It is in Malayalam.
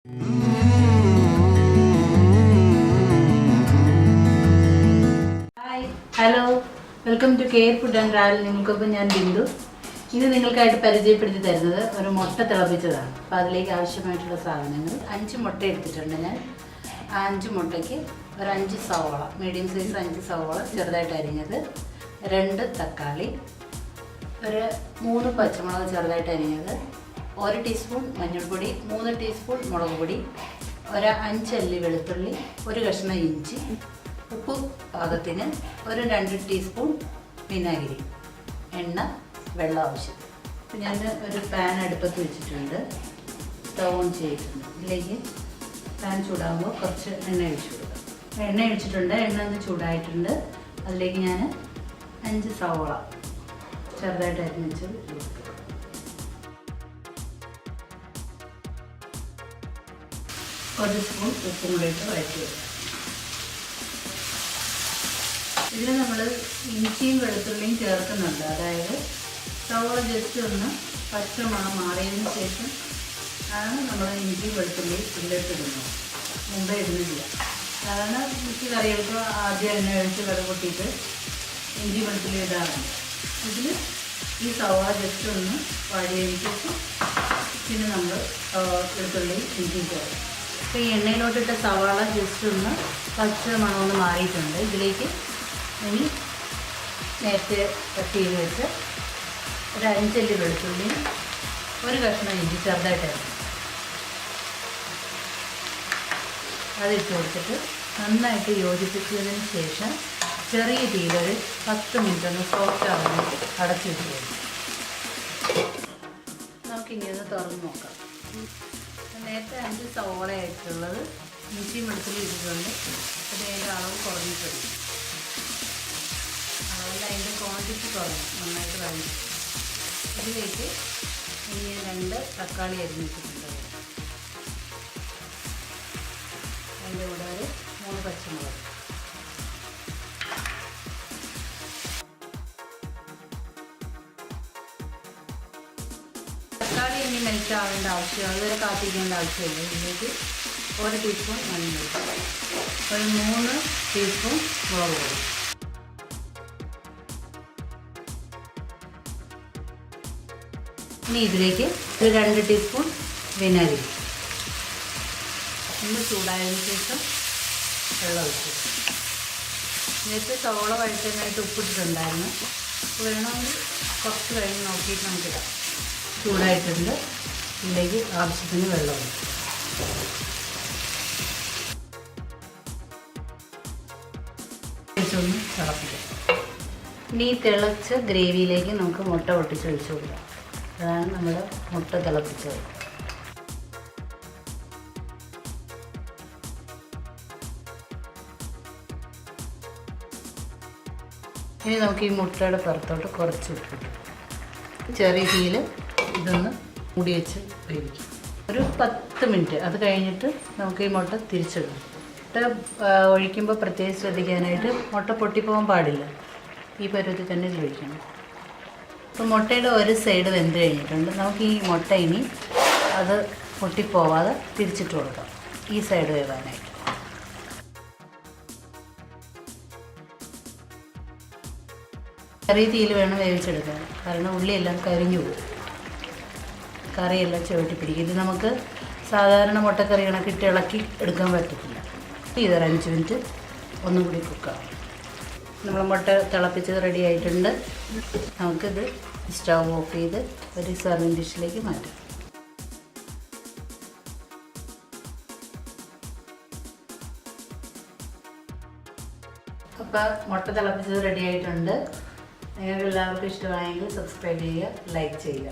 Hi, hello, welcome to care food and travel. നിങ്ങൾക്കൊപ്പം ഞാൻ ബിന്ദു. ഇന്ന് നിങ്ങൾക്കായിട്ട് പരിചയപ്പെടുത്തി തരുന്നത് ഒരു മുട്ട തിളപ്പിച്ചതാണ്. അപ്പോൾ അതിലേക്ക് ആവശ്യമായിട്ടുള്ള സാധനങ്ങൾ 5 മുട്ട എടുത്തിട്ടുണ്ട് ഞാൻ. ആ 5 മുട്ടയ്ക്ക് ഒരു 5 സവോള, മീഡിയം സൈസ് 5 സവോള ചെറുതായിട്ട് അരിഞ്ഞത്, 2 തക്കാളി, ഒരു 3 പച്ചമുളക് ചെറുതായിട്ട് അരിഞ്ഞത്, 1 ടീസ്പൂൺ മഞ്ഞൾപ്പൊടി, 3 ടീസ്പൂൺ മുളക് പൊടി, ഒരു 5 അല്ലി വെളുത്തുള്ളി, ഒരു കഷ്ണം ഇഞ്ചി, ഉപ്പ് പാകത്തിന്, ഒരു 2 ടീസ്പൂൺ വിനാഗിരി, എണ്ണ, വെള്ളം ആവശ്യം. അപ്പം ഞാൻ ഒരു പാൻ അടുപ്പത്ത് വെച്ചിട്ടുണ്ട്, സ്റ്റൗ ഓൺ ചെയ്തിട്ടുണ്ട്. ഇതിലേക്ക് പാൻ ചൂടാകുമ്പോൾ കുറച്ച് എണ്ണ ഒഴിച്ചു കൊടുക്കാം. എണ്ണ ഒഴിച്ചിട്ടുണ്ട്, എണ്ണ ഒന്ന് ചൂടായിട്ടുണ്ട്. അതിലേക്ക് ഞാൻ 5 സവോള ചെറുതായിട്ട് അരിഞ്ഞ് ഒരു സ്പൂൺ ഉപ്പും കൂടി ഇട്ട് വഴറ്റി വെക്കാം. ഇതിൽ നമ്മൾ ഇഞ്ചിയും വെളുത്തുള്ളിയും ചേർക്കുന്നുണ്ട്. അതായത് സവോള ജസ്റ്റ് ഒന്ന് പച്ച മണം മാറിയതിന് ശേഷം ആണ് നമ്മൾ ഇഞ്ചി വെളുത്തുള്ളി ഇതിലിട്ടിടുന്നത്. മുമ്പേ ഇടുന്നില്ല. സാധാരണ മിക്ക കറികൾക്ക് ആദ്യം എണ്ണ ഒഴിച്ച് കറി പൊട്ടിയിട്ട് ഇഞ്ചി വെളുത്തുള്ളി ഇടാറുണ്ട്. ഇതിൽ ഈ സവോള ജസ്റ്റ് ഒന്ന് വഴിയതിന് ശേഷം പിന്നെ നമ്മൾ വെളുത്തുള്ളി ഇഞ്ചി ചേർക്കും. അപ്പോൾ ഈ എണ്ണയിലോട്ടിട്ട സവാള ജസ്റ്റ് ഒന്ന് പച്ച മണമൊന്ന് മാറിയിട്ടുണ്ട്. ഇതിലേക്ക് ഇനി നേരത്തെ കട്ട് ചെയ്ത് വെച്ച് ഒരു 5 അല്ലി വെളുത്തുള്ളി, ഒരു കഷ്ണം ഇഞ്ചി ചെറുതായിട്ടായിരുന്നു അതിട്ട് കൊടുത്തിട്ട് നന്നായിട്ട് യോജിപ്പിച്ചതിന് ശേഷം ചെറിയ തീയിലൊരു 10 മിനിറ്റ് ഒന്ന് സോഫ്റ്റ് ആവാൻ അടച്ചിട്ട് കൊടുക്കും. നമുക്കിനി ഒന്ന് തുറന്ന് നോക്കാം. നേരത്തെ 5 സവോള ആയിട്ടുള്ളത് ഇഞ്ചി വെളുത്തുള്ളി ഇട്ടിട്ടുണ്ട്. അത് അതിൻ്റെ അളവ് കുറഞ്ഞിട്ടുണ്ട്. അളവല്ല, അതിൻ്റെ ക്വാണ്ടിറ്റി കുറഞ്ഞു, നന്നായിട്ട് കഴിഞ്ഞു. ഇതിലേക്ക് ഇനി 2 തക്കാളി അരിഞ്ഞിട്ടുണ്ട്. അതിൻ്റെ കൂടെ ഒരു 3 പച്ചമുളക്. തക്കാളി ഇനി മെൽറ്റ് ആവേണ്ട ആവശ്യം, അതുവരെ കാത്തിരിക്കേണ്ട ആവശ്യമില്ല. ഇതിലേക്ക് 1 ടീസ്പൂൺ മഞ്ഞൾപ്പൊടി, ഒരു 3 ടീസ്പൂൺ മുളക് പൊടി, ഇനി ഇതിലേക്ക് ഒരു 2 ടീസ്പൂൺ വിനാഗിരി. ഒന്ന് ചൂടായതിനു ശേഷം വെള്ളം ഒഴിച്ചു. നേരത്തെ സവോള വഴറ്റാനായിട്ട് ഉപ്പിട്ടിട്ടുണ്ടായിരുന്നു. വേണമെങ്കിൽ കുറച്ച് കഴിഞ്ഞ് നോക്കിയിട്ട് നമുക്കിടാം. ചൂടായിട്ടുണ്ട്. ഇതിലേക്ക് ആവശ്യത്തിന് വെള്ളം ഒഴിക്കും. ഒന്ന് തിളപ്പിക്കാം. ഇനി തിളച്ച ഗ്രേവിയിലേക്ക് നമുക്ക് മുട്ട പൊട്ടിച്ച് ഒഴിച്ചു കൊടുക്കാം. അതാണ് നമ്മൾ മുട്ട തിളപ്പിച്ചത്. ഇനി നമുക്ക് ഈ മുട്ടയുടെ പുറത്തോട്ട് കുറച്ച് ഇട്ടിട്ട് ചെറിയ തീയിൽ ഇതൊന്ന് മൂടി വെച്ച് വേവിക്കും. ഒരു 10 മിനിറ്റ്. അത് കഴിഞ്ഞിട്ട് നമുക്ക് ഈ മുട്ട തിരിച്ചിടാം. മുട്ട ഒഴിക്കുമ്പോൾ പ്രത്യേകം ശ്രദ്ധിക്കാനായിട്ട് മുട്ട പൊട്ടിപ്പോകാൻ പാടില്ല. ഈ പരുവത്തിൽ തന്നെ ഇത് ഒഴിക്കണം. അപ്പോൾ മുട്ടയുടെ ഒരു സൈഡ് വെന്ത് കഴിഞ്ഞിട്ടുണ്ട്. നമുക്ക് ഈ മുട്ട ഇനി അത് പൊട്ടിപ്പോവാതെ തിരിച്ചിട്ട് കൊടുക്കാം, ഈ സൈഡ് വേവാനായിട്ട്. ചെറിയ തീയിൽ വേണം വേവിച്ചെടുക്കാൻ, കാരണം ഉള്ളിയെല്ലാം കരിഞ്ഞു പോകും, കറിയെല്ലാം ചുവട്ടി പിടിക്കും. ഇത് നമുക്ക് സാധാരണ മുട്ടക്കറി കണക്കിട്ട് ഇളക്കി എടുക്കാൻ പറ്റത്തില്ല. ഇതൊരു 5 മിനിറ്റ് ഒന്നും കൂടി കുക്കാം. നമ്മൾ മുട്ട തിളപ്പിച്ചത് റെഡി ആയിട്ടുണ്ട്. നമുക്കിത് സ്റ്റൗ ഓഫ് ചെയ്ത് ഒരു സർവിങ് ഡിഷിലേക്ക് മാറ്റാം. അപ്പോൾ മുട്ട തിളപ്പിച്ചത് റെഡി ആയിട്ടുണ്ട്. നിങ്ങൾക്ക് എല്ലാവർക്കും ഇഷ്ടമായെങ്കിൽ സബ്സ്ക്രൈബ് ചെയ്യുക, ലൈക്ക് ചെയ്യുക.